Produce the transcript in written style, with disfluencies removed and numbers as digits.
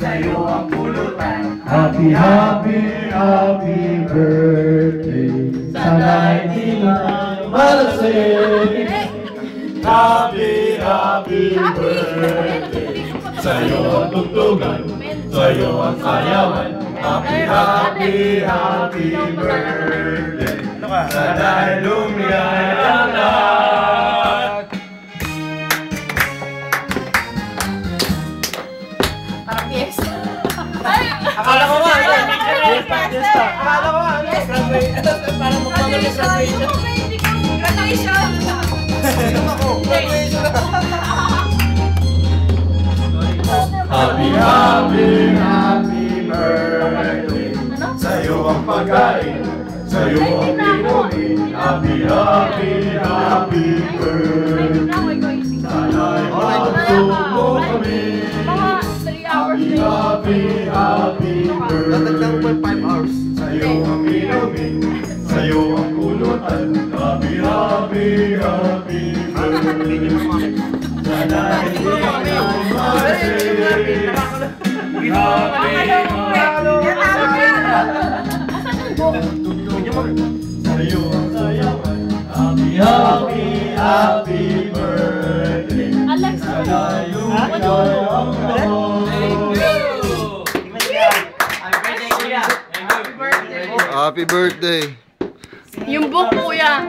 sa'yo ang pulutan. Happy, happy, happy birthday. Sana'y di malasing. Happy, happy birthday. Sa'yo ang tugtugan, sa'yo ang sayawan. Happy, happy, happy birthday. Sana'y lumiyaya ang lahat. Parang yes. Akala ko nga. Akala ko nga. Parang magpapagaling graduation. Graduation. Happy, happy, happy birthday. Sa'yo ang pagkain, sa'yo ang inumin. Happy, happy, happy birthday. Sana'y magsubo kami. Happy, happy, happy birthday. Sa'yo ang inumin, sa'yo ang pulutan. Happy, happy, happy birthday. Sana'y di malasing. Happy, sa'yo ang sayawan. Happy, happy, happy birthday. Sana'y lumiyaya ang lahat. Happy birthday. Yung book, kuya.